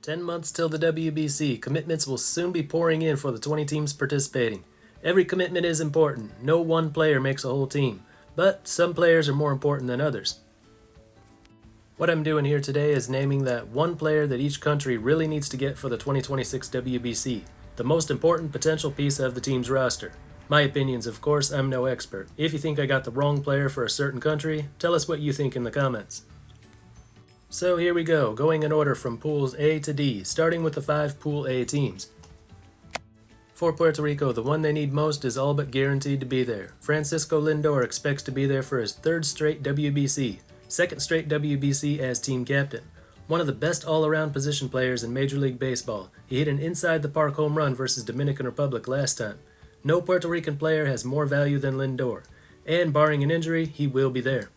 10 months till the WBC. Commitments will soon be pouring in for the 20 teams participating. Every commitment is important. No one player makes a whole team, but some players are more important than others. What I'm doing here today is naming that one player that each country really needs to get for the 2026 WBC, the most important potential piece of the team's roster. My opinions, of course, I'm no expert. If you think I got the wrong player for a certain country, tell us what you think in the comments. So here we go, going in order from pools A to D, starting with the 5 Pool A teams. For Puerto Rico, the one they need most is all but guaranteed to be there. Francisco Lindor expects to be there for his 3rd straight WBC, 2nd straight WBC as team captain. One of the best all-around position players in Major League Baseball. He hit an inside-the-park home run versus Dominican Republic last time. No Puerto Rican player has more value than Lindor, and barring an injury, he will be there.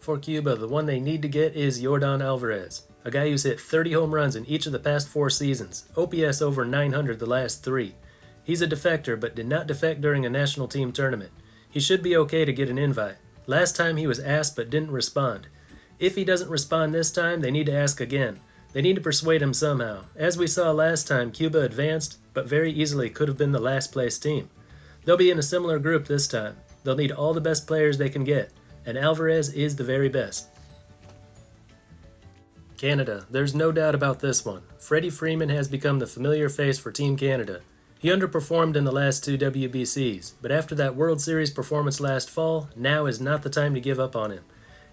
For Cuba, the one they need to get is Yordan Alvarez, a guy who's hit 30 home runs in each of the past 4 seasons, OPS over 900 the last 3. He's a defector, but did not defect during a national team tournament. He should be okay to get an invite. Last time he was asked but didn't respond. If he doesn't respond this time, they need to ask again. They need to persuade him somehow. As we saw last time, Cuba advanced, but very easily could have been the last place team. They'll be in a similar group this time. They'll need all the best players they can get, and Alvarez is the very best. Canada, there's no doubt about this one. Freddie Freeman has become the familiar face for Team Canada. He underperformed in the last 2 WBCs, but after that World Series performance last fall, now is not the time to give up on him.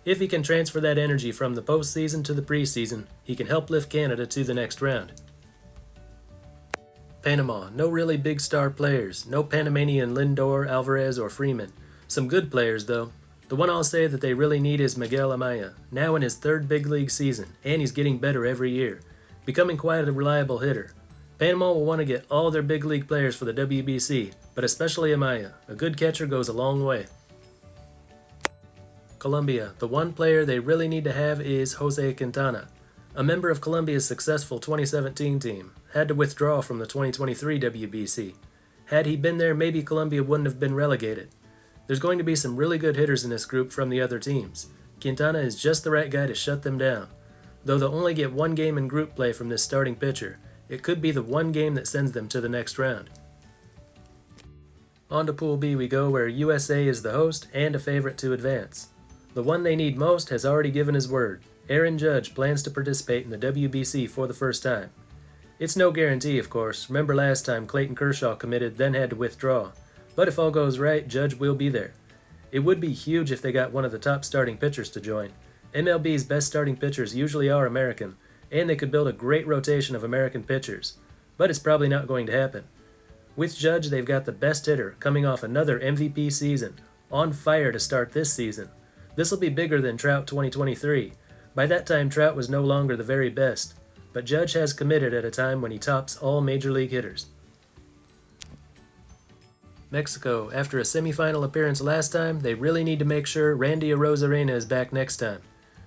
If he can transfer that energy from the postseason to the preseason, he can help lift Canada to the next round. Panama, no really big star players. No Panamanian Lindor, Alvarez, or Freeman. Some good players, though. The one I'll say that they really need is Miguel Amaya, now in his 3rd big league season, and he's getting better every year, becoming quite a reliable hitter. Panama will want to get all their big league players for the WBC, but especially Amaya. A good catcher goes a long way. Colombia, the one player they really need to have is Jose Quintana, a member of Colombia's successful 2017 team, had to withdraw from the 2023 WBC. Had he been there, maybe Colombia wouldn't have been relegated. There's going to be some really good hitters in this group from the other teams. Quintana is just the right guy to shut them down. Though they'll only get 1 game in group play from this starting pitcher, it could be the one game that sends them to the next round. On to Pool B we go, where USA is the host and a favorite to advance. The one they need most has already given his word. Aaron Judge plans to participate in the WBC for the first time. It's no guarantee, of course. Remember last time Clayton Kershaw committed, then had to withdraw. But if all goes right, Judge will be there. It would be huge if they got one of the top starting pitchers to join. MLB's best starting pitchers usually are American, and they could build a great rotation of American pitchers. But it's probably not going to happen. With Judge, they've got the best hitter, coming off another MVP season, on fire to start this season. This will be bigger than Trout 2023. By that time, Trout was no longer the very best, but Judge has committed at a time when he tops all major league hitters. Mexico, after a semifinal appearance last time, they really need to make sure Randy Arozarena is back next time.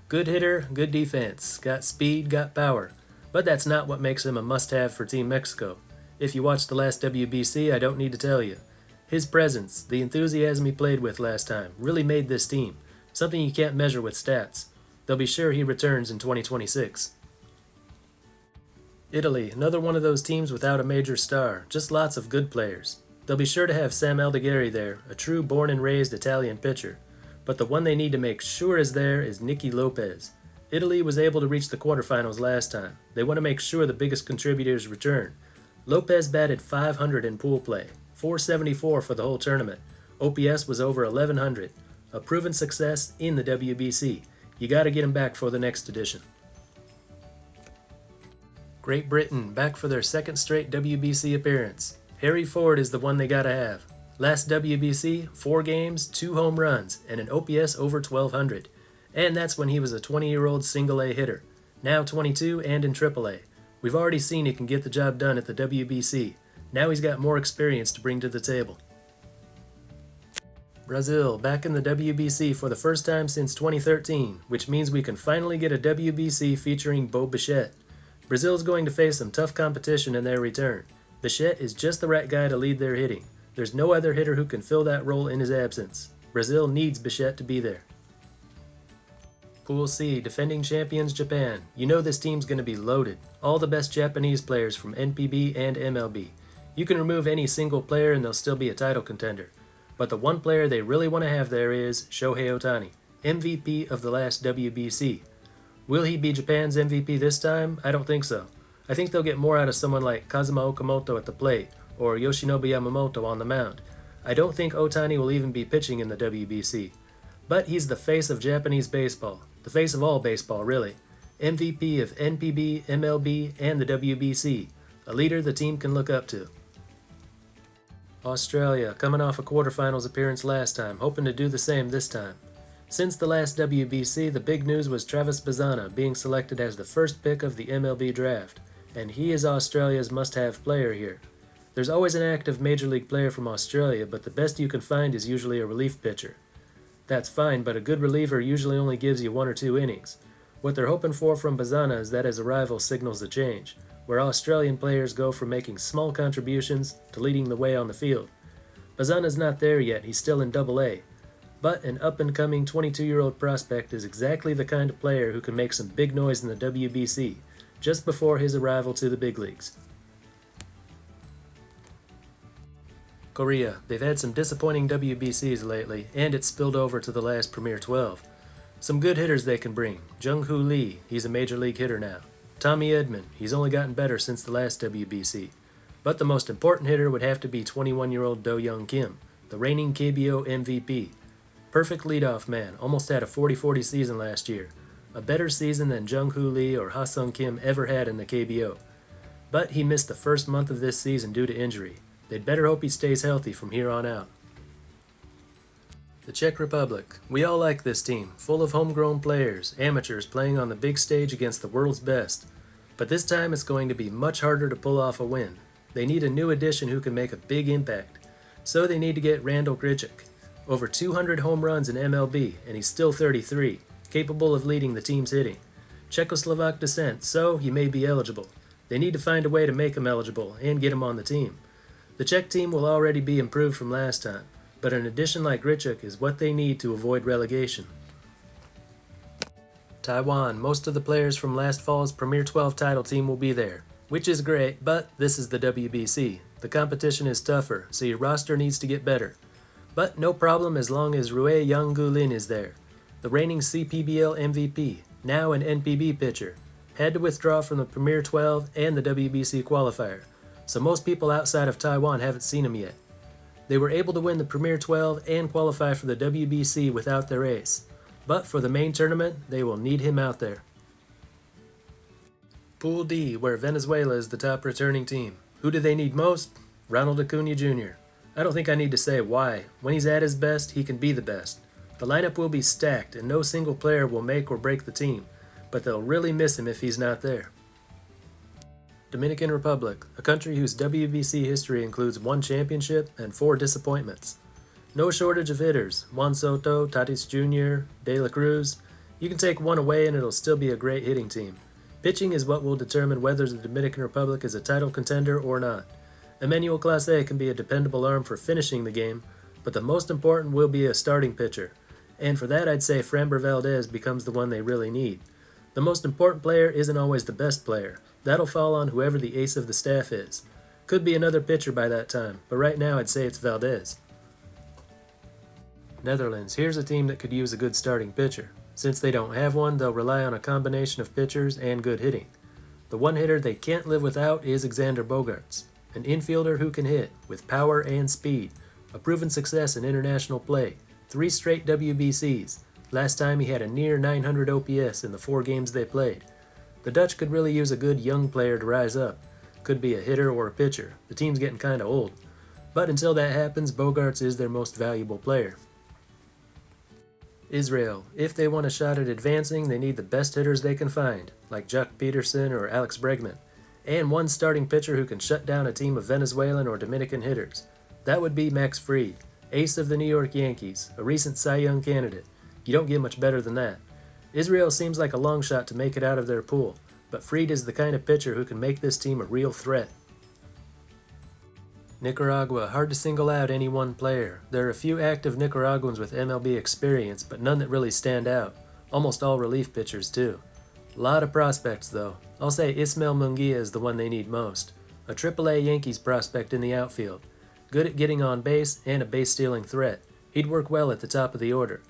Good hitter, good defense, got speed, got power, but that's not what makes him a must-have for Team Mexico. If you watched the last WBC, I don't need to tell you. His presence, the enthusiasm he played with last time, really made this team, something you can't measure with stats. They'll be sure he returns in 2026. Italy, another one of those teams without a major star, just lots of good players. They'll be sure to have Sam Aldegheri there, a true born-and-raised Italian pitcher. But the one they need to make sure is there is Nicky Lopez. Italy was able to reach the quarterfinals last time. They want to make sure the biggest contributors return. Lopez batted .500 in pool play, .474 for the whole tournament. OPS was over 1100. A proven success in the WBC. You gotta get him back for the next edition. Great Britain, back for their 2nd straight WBC appearance. Harry Ford is the one they gotta have. Last WBC, 4 games, 2 home runs, and an OPS over 1200. And that's when he was a 20-year-old single-A hitter. Now 22 and in Triple-A. We've already seen he can get the job done at the WBC. Now he's got more experience to bring to the table. Brazil, back in the WBC for the first time since 2013, which means we can finally get a WBC featuring Bo Bichette. Brazil's going to face some tough competition in their return. Bichette is just the right guy to lead their hitting. There's no other hitter who can fill that role in his absence. Brazil needs Bichette to be there. Pool C, defending champions Japan. You know this team's going to be loaded. All the best Japanese players from NPB and MLB. You can remove any single player and they'll still be a title contender. But the one player they really want to have there is Shohei Ohtani, MVP of the last WBC. Will he be Japan's MVP this time? I don't think so. I think they'll get more out of someone like Kazuma Okamoto at the plate or Yoshinobu Yamamoto on the mound. I don't think Ohtani will even be pitching in the WBC. But he's the face of Japanese baseball, the face of all baseball really. MVP of NPB, MLB, and the WBC, a leader the team can look up to. Australia, coming off a quarterfinals appearance last time, hoping to do the same this time. Since the last WBC, the big news was Travis Bazzana being selected as the first pick of the MLB draft, and he is Australia's must-have player here. There's always an active major league player from Australia, but the best you can find is usually a relief pitcher. That's fine, but a good reliever usually only gives you 1 or 2 innings. What they're hoping for from Bazzana is that his arrival signals a change, where Australian players go from making small contributions to leading the way on the field. Bazzana's not there yet, he's still in Double-A, but an up-and-coming 22-year-old prospect is exactly the kind of player who can make some big noise in the WBC, just before his arrival to the big leagues. Korea, they've had some disappointing WBCs lately, and it's spilled over to the last Premier 12. Some good hitters they can bring. Jung-Hoo Lee, he's a major league hitter now. Tommy Edman, he's only gotten better since the last WBC. But the most important hitter would have to be 21-year-old Do-Young Kim, the reigning KBO MVP. Perfect leadoff man, almost had a 40-40 season last year. A better season than Jung-Hoo Lee or Ha-Sung Kim ever had in the KBO. But he missed the first month of this season due to injury. They'd better hope he stays healthy from here on out. The Czech Republic. We all like this team, full of homegrown players, amateurs playing on the big stage against the world's best. But this time it's going to be much harder to pull off a win. They need a new addition who can make a big impact. So they need to get Randal Grichuk. Over 200 home runs in MLB, and he's still 33, capable of leading the team's hitting. Czechoslovak descent, so he may be eligible. They need to find a way to make him eligible and get him on the team. The Czech team will already be improved from last time, but an addition like Grichuk is what they need to avoid relegation. Taiwan, most of the players from last fall's Premier 12 title team will be there, which is great, but this is the WBC. The competition is tougher, so your roster needs to get better. But no problem as long as Rui Yang-Gulin is there. The reigning CPBL MVP, now an NPB pitcher, had to withdraw from the Premier 12 and the WBC qualifier, so most people outside of Taiwan haven't seen him yet. They were able to win the Premier 12 and qualify for the WBC without their ace, but for the main tournament, they will need him out there. Pool D, where Venezuela is the top returning team. Who do they need most? Ronald Acuna Jr. I don't think I need to say why. When he's at his best, he can be the best. The lineup will be stacked, and no single player will make or break the team, but they'll really miss him if he's not there. Dominican Republic, a country whose WBC history includes 1 championship and 4 disappointments. No shortage of hitters, Juan Soto, Tatis Jr., De La Cruz. You can take one away and it'll still be a great hitting team. Pitching is what will determine whether the Dominican Republic is a title contender or not. Emmanuel Clase can be a dependable arm for finishing the game, but the most important will be a starting pitcher, and for that I'd say Framber Valdez becomes the one they really need. The most important player isn't always the best player. That'll fall on whoever the ace of the staff is. Could be another pitcher by that time, but right now I'd say it's Valdez. Netherlands, here's a team that could use a good starting pitcher. Since they don't have one, they'll rely on a combination of pitchers and good hitting. The one hitter they can't live without is Xander Bogaerts, an infielder who can hit, with power and speed, a proven success in international play, 3 straight WBCs. Last time he had a near 900 OPS in the 4 games they played. The Dutch could really use a good young player to rise up. Could be a hitter or a pitcher. The team's getting kinda old. But until that happens, Bogaerts is their most valuable player. Israel. If they want a shot at advancing, they need the best hitters they can find, like Jock Peterson or Alex Bregman, and one starting pitcher who can shut down a team of Venezuelan or Dominican hitters. That would be Max Fried, ace of the New York Yankees, a recent Cy Young candidate. You don't get much better than that. Israel seems like a long shot to make it out of their pool, but Fried is the kind of pitcher who can make this team a real threat. Nicaragua, hard to single out any one player. There are a few active Nicaraguans with MLB experience, but none that really stand out. Almost all relief pitchers, too. Lot of prospects, though. I'll say Ismael Munguia is the one they need most. A AAA Yankees prospect in the outfield. Good at getting on base and a base-stealing threat. He'd work well at the top of the order.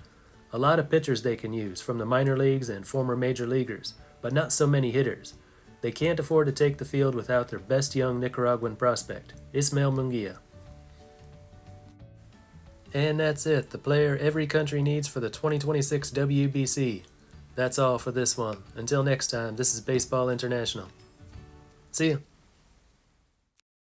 A lot of pitchers they can use, from the minor leagues and former major leaguers, but not so many hitters. They can't afford to take the field without their best young Nicaraguan prospect, Ismael Munguia. And that's it, the player every country needs for the 2026 WBC. That's all for this one. Until next time, this is Baseball International. See ya.